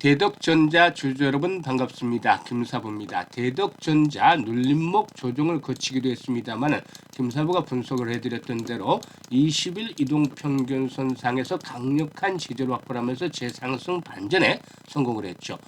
대덕전자 주주 여러분 반갑습니다. 김사부입니다. 대덕전자 눌림목 조정을 거치기도 했습니다만 김사부가 분석을 해드렸던 대로 20일 이동평균선상에서 강력한 지지를 확보하면서 재상승 반전에 성공을 했죠.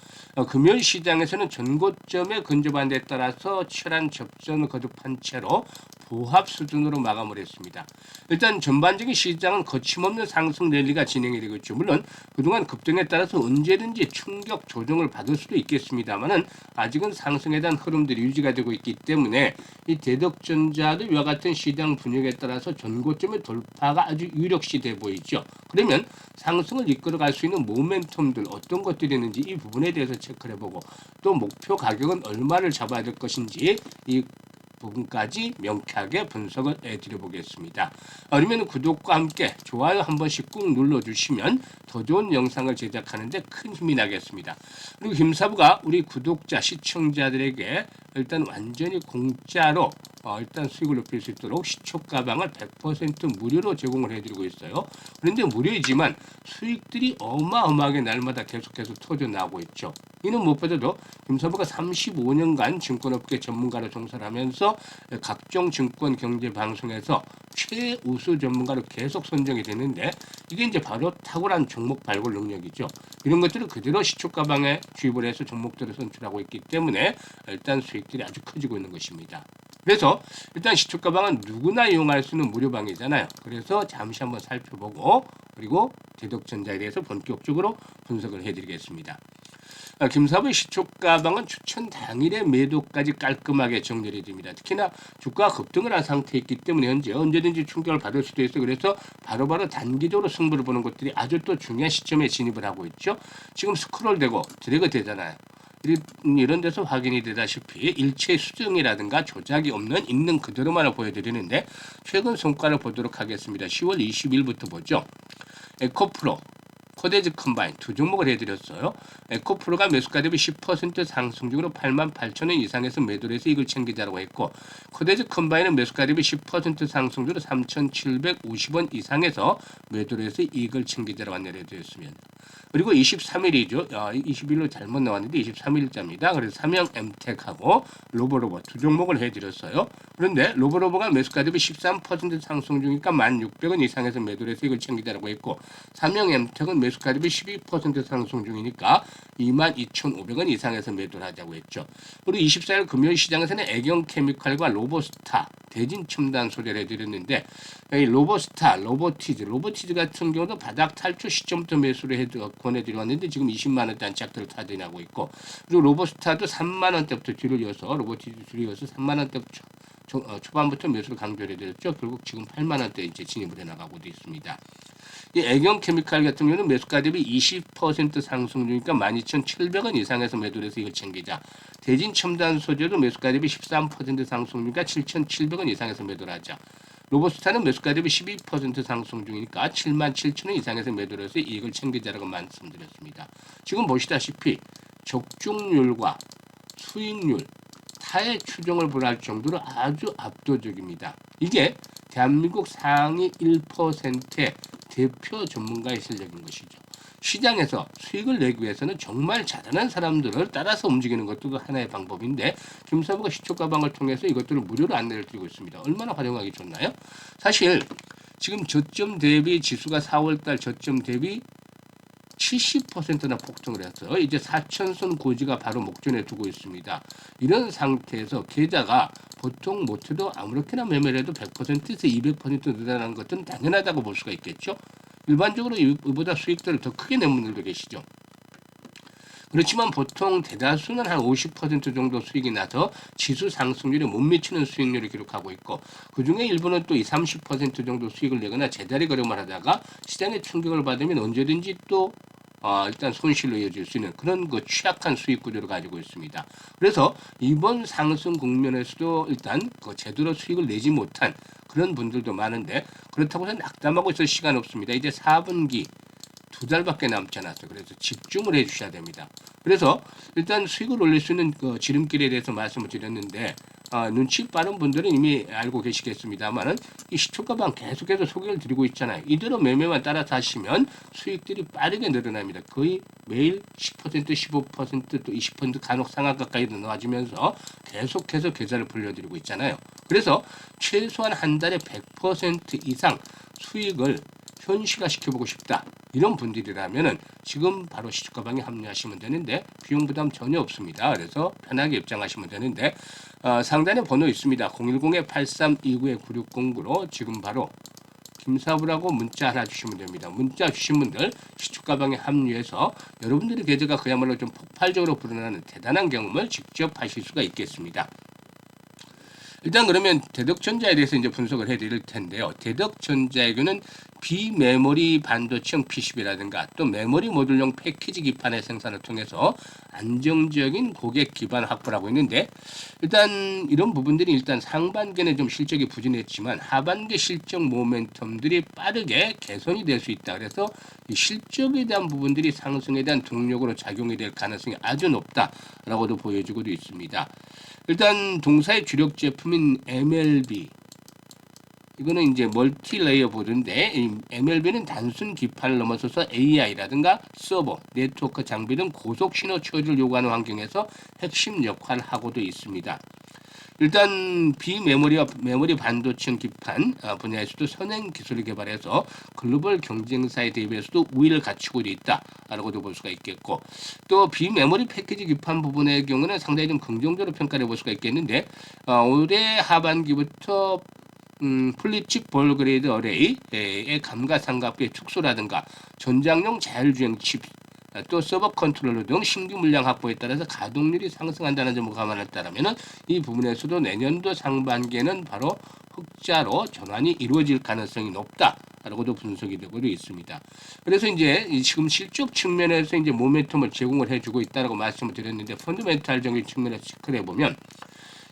금요일 시장에서는 전고점에 근접한 데 따라서 치열한 접전을 거듭한 채로 보합 수준으로 마감을 했습니다. 일단 전반적인 시장은 거침없는 상승 랠리가 진행이 되고 있죠. 물론 그동안 급등에 따라서 언제든지 충격 조정을 받을 수도 있겠습니다만은 아직은 상승에 대한 흐름들이 유지가 되고 있기 때문에 이 대덕전자도 이와 같은 시장 분위기에 따라서 전고점의 돌파가 아주 유력시 돼 보이죠. 그러면 상승을 이끌어갈 수 있는 모멘텀들 어떤 것들이 있는지 이 부분에 대해서 체크를 해보고 또 목표 가격은 얼마를 잡아야 될 것인지 이 부분까지 명쾌하게 분석을 해드려보겠습니다. 그러면 구독과 함께 좋아요 한 번씩 꾹 눌러주시면 더 좋은 영상을 제작하는데 큰 힘이 나겠습니다. 그리고 김사부가 우리 구독자, 시청자들에게 일단 완전히 공짜로 일단 수익을 높일 수 있도록 시초 가방을 100% 무료로 제공을 해드리고 있어요. 그런데 무료이지만 수익들이 어마어마하게 날마다 계속해서 터져나오고 있죠. 이는 무엇보다도 김사부가 35년간 증권업계 전문가로 종사를 하면서 각종 증권 경제 방송에서 최우수 전문가로 계속 선정이 되는데 이게 이제 바로 탁월한 종목 발굴 능력이죠. 이런 것들을 그대로 시초 가방에 주입을 해서 종목들을 선출하고 있기 때문에 일단 수익들이 아주 커지고 있는 것입니다. 그래서 일단 시초 가방은 누구나 이용할 수 있는 무료방이잖아요. 그래서 잠시 한번 살펴보고 그리고 대덕전자에 대해서 본격적으로 분석을 해드리겠습니다. 김사부의 시초 가방은 추천 당일의 매도까지 깔끔하게 정리를 해줍니다. 특히나 주가가 급등을 한 상태이기 때문에 현재 언제든지 충격을 받을 수도 있어요. 그래서 바로바로 단기적으로 승부를 보는 것들이 아주 또 중요한 시점에 진입을 하고 있죠. 지금 스크롤되고 드래그 되잖아요. 이런 데서 확인이 되다시피 일체 수정이라든가 조작이 없는 있는 그대로만을 보여드리는데 최근 성과를 보도록 하겠습니다. 10월 20일부터 보죠. 에코프로, 코데즈 컴바인 두 종목을 해드렸어요. 에코프로가 매수가 대비 10% 상승 중으로 88,000원 이상에서 매도를 해서 이익을 챙기자라고 했고 코데즈 컴바인은 매수가 대비 10% 상승 중으로 3,750원 이상에서 매도를 해서 이익을 챙기자라고 안내를 해드렸습니다. 그리고 23일이죠. 20일로 잘못 나왔는데 23일자입니다. 그래서 삼형 엠텍하고 로보로보 두 종목을 해드렸어요. 그런데 로보로보가 매수가 대비 13% 상승 중이니까 1,600원 이상에서 매도를 해서 이익을 챙기자라고 했고 삼형 엠텍은 매수가 대비 12% 상승 중이니까 22,500원 이상에서 매도를 하자고 했죠. 그리고 24일 금요일 시장에서는 애경케미칼과 로보스타, 대진첨단 소개를 해드렸는데 이 로보스타, 로보티즈 같은 경우도 바닥 탈출 시점부터 매수를 권해드렸는데 지금 20만 원대 안착들을 타진하고 있고 그리고 로보스타도 3만 원대부터 뒤를 이어서 로보티즈 뒤를 이어서 3만 원대부터 초반부터 매수를 강조를 해드렸죠. 결국 지금 8만 원대 이제 진입을 해나가고 있습니다. 이 애경케미칼 같은 경우는 매수가 대비 20% 상승 중이니까 12,700원 이상에서 매도를 해서 이걸 챙기자. 대진첨단 소재도 매수가 대비 13% 상승 중이니까 7,700원 이상에서 매도를 하자. 로보스타는 매수가 대비 12% 상승 중이니까 77,000원 이상에서 매도를 해서 이익을 챙기자라고 말씀드렸습니다. 지금 보시다시피 적중률과 수익률, 타의 추정을 불허할 정도로 아주 압도적입니다. 이게 대한민국 상위 1%의 대표 전문가의 실력인 것이죠. 시장에서 수익을 내기 위해서는 정말 잘하는 사람들을 따라서 움직이는 것도 하나의 방법인데 김사부가 시초 가방을 통해서 이것들을 무료로 안내를 드리고 있습니다. 얼마나 활용하기 좋나요? 사실 지금 저점 대비 지수가 4월달 저점 대비 70%나 폭등을 해서 이제 4천선 고지가 바로 목전에 두고 있습니다. 이런 상태에서 계좌가 보통 못해도 아무렇게나 매매를 해도 100%에서 200% 늘어나는 것은 당연하다고 볼 수가 있겠죠. 일반적으로 이보다 수익들을 더 크게 내는 분들도 계시죠. 그렇지만 보통 대다수는 한 50% 정도 수익이 나서 지수 상승률에 못 미치는 수익률을 기록하고 있고 그중에 일부는 또 20, 30% 정도 수익을 내거나 제자리 걸음을 하다가 시장에 충격을 받으면 언제든지 또 일단 손실로 이어질 수 있는 그런 취약한 수익 구조를 가지고 있습니다. 그래서 이번 상승 국면에서도 일단 제대로 수익을 내지 못한 그런 분들도 많은데 그렇다고 해서 낙담하고 있을 시간 없습니다. 이제 4분기 2달밖에 남지 않았어요. 그래서 집중을 해주셔야 됩니다. 그래서 일단 수익을 올릴 수 있는 지름길에 대해서 말씀을 드렸는데 눈치 빠른 분들은 이미 알고 계시겠습니다만은 이 시초가방 계속해서 소개를 드리고 있잖아요. 이대로 매매만 따라서 하시면 수익들이 빠르게 늘어납니다. 거의 매일 10%, 15%, 또 20% 간혹 상한가까지 나와지면서 계속해서 계좌를 불려드리고 있잖아요. 그래서 최소한 한 달에 100% 이상 수익을 현실화 시켜보고 싶다. 이런 분들이라면은 지금 바로 시초가방에 합류하시면 되는데 비용 부담 전혀 없습니다. 그래서 편하게 입장하시면 되는데 상단에 번호 있습니다. 010-8329-9609로 지금 바로 김사부라고 문자 하나 주시면 됩니다. 문자 주신 분들 시초가방에 합류해서 여러분들의 계좌가 그야말로 좀 폭발적으로 불어나는 대단한 경험을 직접 하실 수가 있겠습니다. 일단 그러면 대덕전자에 대해서 이제 분석을 해드릴 텐데요. 대덕전자에게는 비메모리 반도체형 PCB라든가 또 메모리 모듈용 패키지 기판의 생산을 통해서 안정적인 고객 기반 확보를 하고 있는데 일단 이런 부분들이 일단 상반기에는 좀 실적이 부진했지만 하반기 실적 모멘텀들이 빠르게 개선이 될 수 있다. 그래서 이 실적에 대한 부분들이 상승에 대한 동력으로 작용이 될 가능성이 아주 높다라고도 보여지고도 있습니다. 일단 동사의 주력 제품인 MLB 이거는 이제 멀티레이어 보드인데 MLB는 단순 기판을 넘어서서 AI라든가 서버, 네트워크 장비 등 고속 신호 처리를 요구하는 환경에서 핵심 역할을 하고도 있습니다. 일단 비메모리와 메모리 반도체형 기판 분야에서도 선행 기술을 개발해서 글로벌 경쟁사에 대비해서도 우위를 갖추고 있다라고도 볼 수가 있겠고 또 비메모리 패키지 기판 부분의 경우는 상당히 좀 긍정적으로 평가를 볼 수가 있겠는데 올해 하반기부터 플립칩 볼그레이드 어레이의 감가상각비의 축소라든가 전장용 자율주행 칩 또 서버 컨트롤러 등 신규 물량 확보에 따라서 가동률이 상승한다는 점을 감안했다면 이 부분에서도 내년도 상반기에는 바로 흑자로 전환이 이루어질 가능성이 높다라고도 분석이 되고도 있습니다. 그래서 이제 지금 실적 측면에서 이제 모멘텀을 제공을 해주고 있다라고 말씀을 드렸는데 펀더멘탈적인 측면에서 체크를 해보면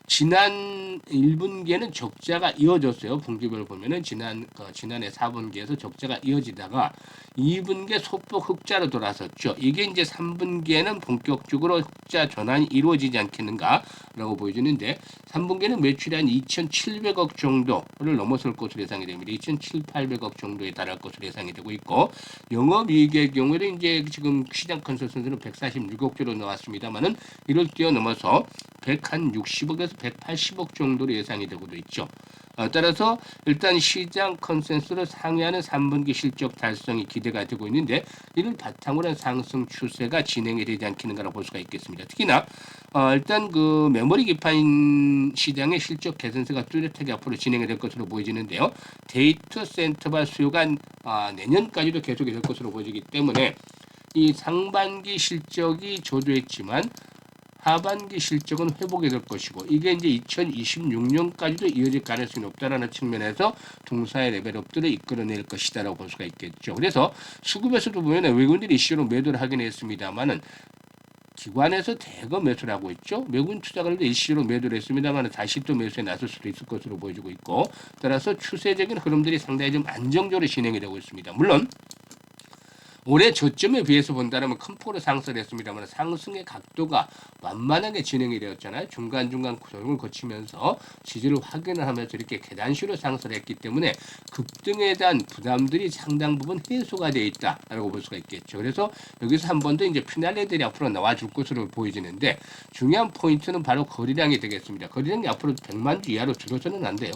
지난 1분기에는 적자가 이어졌어요. 분기별 보면은 지난해 4분기에서 적자가 이어지다가 2분기에 소폭 흑자로 돌아섰죠. 이게 이제 3분기에는 본격적으로 흑자 전환이 이루어지지 않겠는가라고 보여지는데 3분기에는 매출이 한 2,700억 정도를 넘어설 것으로 예상이 됩니다. 2,700~800억 정도에 달할 것으로 예상이 되고 있고 영업이익의 경우에는 이제 지금 시장 컨센서스는 146억대로 나왔습니다만은 이를 뛰어넘어서 160억에서 180억 정도로 예상이 되고도 있죠. 따라서 일단 시장 컨센서스를 상회하는 3분기 실적 달성이 기대가 되고 있는데 이를 바탕으로 한 상승 추세가 진행이 되지 않겠는가라고 볼 수가 있겠습니다. 특히나 일단 그 메모리 기판 시장의 실적 개선세가 뚜렷하게 앞으로 진행이 될 것으로 보여지는데요. 데이터 센터발 수요가 내년까지도 계속이 될 것으로 보여지기 때문에 이 상반기 실적이 저조했지만 하반기 실적은 회복이 될 것이고 이게 이제 2026년까지도 이어질 가능성이 높다라는 측면에서 동사의 레벨업들을 이끌어낼 것이다라고 볼 수가 있겠죠. 그래서 수급에서도 보면 외국인들이 이슈로 매도를 하긴 했습니다만은 기관에서 대거 매수를 하고 있죠. 외국인 투자가들도 일시로 매도를 했습니다만 다시 또 매수에 나설 수도 있을 것으로 보여지고 있고 따라서 추세적인 흐름들이 상당히 좀 안정적으로 진행이 되고 있습니다. 물론 올해 저점에 비해서 본다면 큰 폭으로 상승을 했습니다만 상승의 각도가 완만하게 진행이 되었잖아요. 중간중간 조정을 거치면서 지지를 확인을 하면서 이렇게 계단식으로 상승을 했기 때문에 급등에 대한 부담들이 상당 부분 해소가 되어 있다라고 볼 수가 있겠죠. 그래서 여기서 한 번 더 이제 피날레들이 앞으로 나와줄 것으로 보여지는데 중요한 포인트는 바로 거래량이 되겠습니다. 거래량이 앞으로 100만 주 이하로 줄어서는 안 돼요.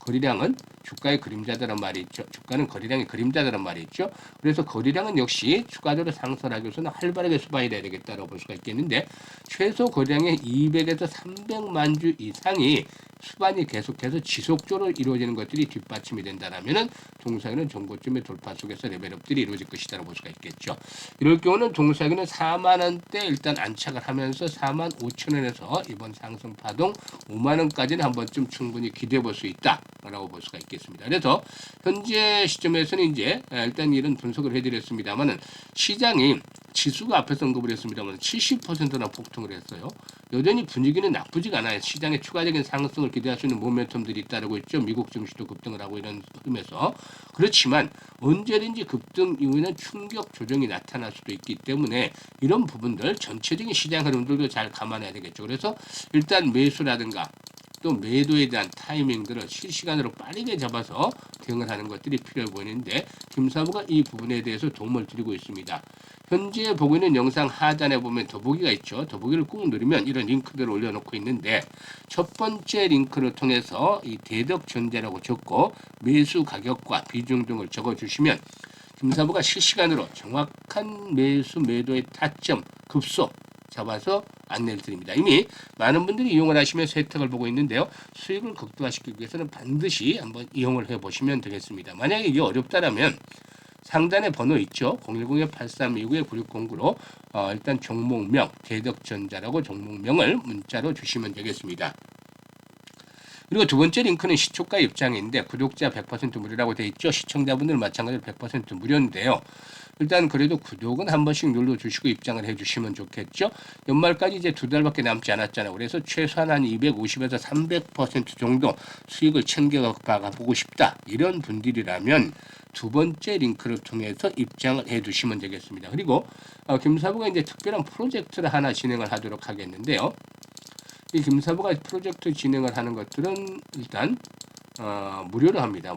거래량은 주가의 그림자다란 말이 있죠. 주가는 거래량의 그림자다란 말이 있죠. 그래서 거래량은 역시 추가적으로 상승하기 위해서는 활발하게 수반이 돼야 되겠다고 볼 수가 있겠는데 최소 거래량의 200에서 300만 주 이상이 수반이 계속해서 지속적으로 이루어지는 것들이 뒷받침이 된다라면은 동사에는 정고점의 돌파 속에서 레벨업들이 이루어질 것이다라고 볼 수가 있겠죠. 이럴 경우는 동사에는 4만 원대 일단 안착을 하면서 4만 5천 원에서 이번 상승 파동 5만 원까지는 한 번쯤 충분히 기대해 볼 수 있다라고 볼 수가 있겠습니다. 그래서 현재 시점에서는 이제 일단 이런 분석을 해드렸습니다만은 시장이 지수가 앞에서 언급을 했습니다만 70%나 폭등을 했어요. 여전히 분위기는 나쁘지가 않아요. 시장에 추가적인 상승을 기대할 수 있는 모멘텀들이 있다고 했죠. 미국 증시도 급등을 하고 이런 흐름에서. 그렇지만 언제든지 급등 이후에는 충격 조정이 나타날 수도 있기 때문에 이런 부분들 전체적인 시장 흐름들도 잘 감안해야 되겠죠. 그래서 일단 매수라든가 또 매도에 대한 타이밍들을 실시간으로 빠르게 잡아서 대응을 하는 것들이 필요해 보이는데 김사부가 이 부분에 대해서 도움을 드리고 있습니다. 현재 보고 있는 영상 하단에 보면 더보기가 있죠. 더보기를 꾹 누르면 이런 링크들을 올려놓고 있는데 첫 번째 링크를 통해서 이 대덕전자라고 적고 매수 가격과 비중 등을 적어주시면 김사부가 실시간으로 정확한 매수 매도의 타점 급소 잡아서 안내를 드립니다. 이미 많은 분들이 이용을 하시면서 혜택을 보고 있는데요. 수익을 극대화시키기 위해서는 반드시 한번 이용을 해보시면 되겠습니다. 만약에 이게 어렵다라면 상단에 번호 있죠. 010-8329-9609로 일단 종목명 대덕전자라고 종목명을 문자로 주시면 되겠습니다. 그리고 두 번째 링크는 시초가 입장인데 구독자 100% 무료라고 되어 있죠. 시청자분들 마찬가지로 100% 무료인데요. 일단 그래도 구독은 한 번씩 눌러주시고 입장을 해주시면 좋겠죠. 연말까지 이제 2달밖에 남지 않았잖아요. 그래서 최소한 한 250에서 300% 정도 수익을 챙겨가 보고 싶다. 이런 분들이라면 두 번째 링크를 통해서 입장을 해두시면 되겠습니다. 그리고 김사부가 이제 특별한 프로젝트를 하나 진행을 하도록 하겠는데요. 이 김사부가 프로젝트 진행을 하는 것들은 일단 무료로 합니다.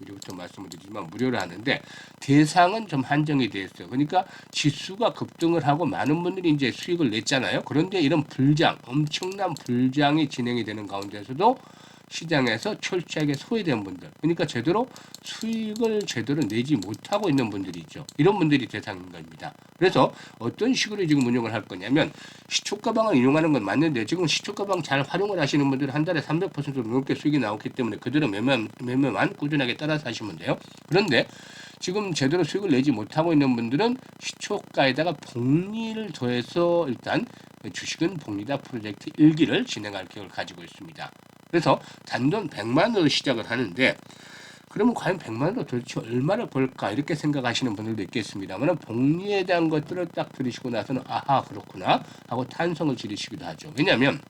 무료부터 말씀을 드리지만 무료로 하는데 대상은 좀 한정이 되어 있어요. 그러니까 지수가 급등을 하고 많은 분들이 이제 수익을 냈잖아요. 그런데 이런 엄청난 불장이 진행이 되는 가운데서도 시장에서 철저하게 소외된 분들, 그러니까 수익을 제대로 내지 못하고 있는 분들이 있죠. 이런 분들이 대상인 겁니다. 그래서 어떤 식으로 지금 운영을 할 거냐면 시초가방을 이용하는 건 맞는데 지금 시초가방 잘 활용을 하시는 분들은 한 달에 300% 넘게 수익이 나오기 때문에 그대로 매매만 꾸준하게 따라서 하시면 돼요. 그런데 지금 제대로 수익을 내지 못하고 있는 분들은 시초가에다가 복리를 더해서 일단 주식은 복리다 프로젝트 1기를 진행할 계획을 가지고 있습니다. 그래서 단돈 100만 원으로 시작을 하는데 그러면 과연 100만 원으로 도대체 얼마를 벌까 이렇게 생각하시는 분들도 있겠습니다만 복리에 대한 것들을 딱 들으시고 나서는 아하 그렇구나 하고 탄성을 지르시기도 하죠. 왜냐하면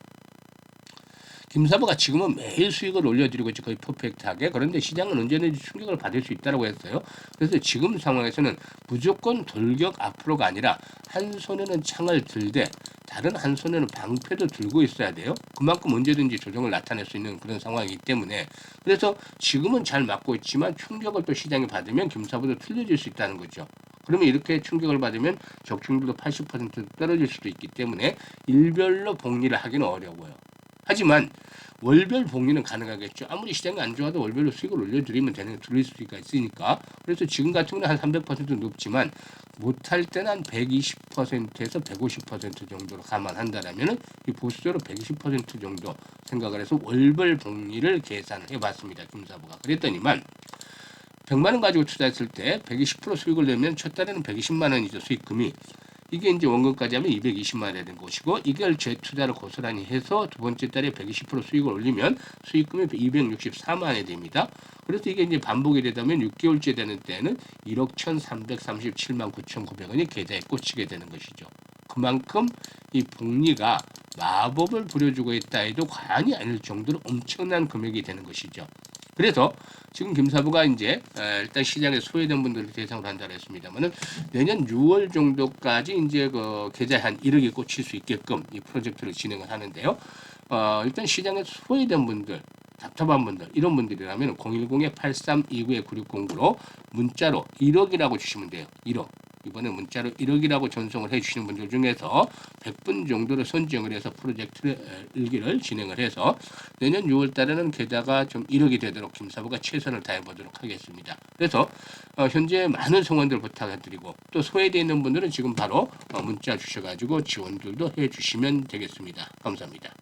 김사부가 지금은 매일 수익을 올려드리고 있죠. 거의 퍼펙트하게. 그런데 시장은 언제든지 충격을 받을 수 있다고 했어요. 그래서 지금 상황에서는 무조건 돌격 앞으로가 아니라 한 손에는 창을 들되 다른 한 손에는 방패도 들고 있어야 돼요. 그만큼 언제든지 조정을 나타낼 수 있는 그런 상황이기 때문에 그래서 지금은 잘 맞고 있지만 충격을 또 시장이 받으면 김사부도 틀려질 수 있다는 거죠. 그러면 이렇게 충격을 받으면 적중률도 80% 떨어질 수도 있기 때문에 일별로 복리를 하기는 어려워요. 하지만 월별 복리는 가능하겠죠. 아무리 시장이 안 좋아도 월별로 수익을 올려드리면 들릴 수가 있으니까. 그래서 지금 같은 경우는 한 300% 높지만 못할 때는 한 120%에서 150% 정도로 감안한다라면 이 보수적으로 120% 정도 생각을 해서 월별 복리를 계산을 해봤습니다. 김사부가. 그랬더니만 100만 원 가지고 투자했을 때 120% 수익을 내면 첫 달에는 120만 원이죠. 수익금이. 이게 이제 원금까지 하면 220만 원이 되는 것이고 이걸 재투자를 고스란히 해서 두 번째 달에 120% 수익을 올리면 수익금이 264만 원이 됩니다. 그래서 이게 이제 반복이 되다면 6개월째 되는 때는 1억 1,337만 9,900원이 계좌에 꽂히게 되는 것이죠. 그만큼 이 복리가 마법을 부려주고 있다 해도 과언이 아닐 정도로 엄청난 금액이 되는 것이죠. 그래서 지금 김사부가 이제 일단 시장에 소외된 분들을 대상으로 한다고 했습니다만은 내년 6월 정도까지 이제 그 계좌에 한 1억이 꽂힐 수 있게끔 이 프로젝트를 진행을 하는데요. 일단 시장에 소외된 분들, 답답한 분들, 이런 분들이라면 010-8329-9609로 문자로 1억이라고 주시면 돼요. 1억. 이번에 문자로 1억이라고 전송을 해주시는 분들 중에서 100분 정도를 선정을 해서 프로젝트 1기를 진행을 해서 내년 6월 달에는 게다가 좀 1억이 되도록 김사부가 최선을 다해보도록 하겠습니다. 그래서 현재 많은 성원들 부탁드리고 또 소외되어 있는 분들은 지금 바로 문자 주셔가지고 지원들도 해주시면 되겠습니다. 감사합니다.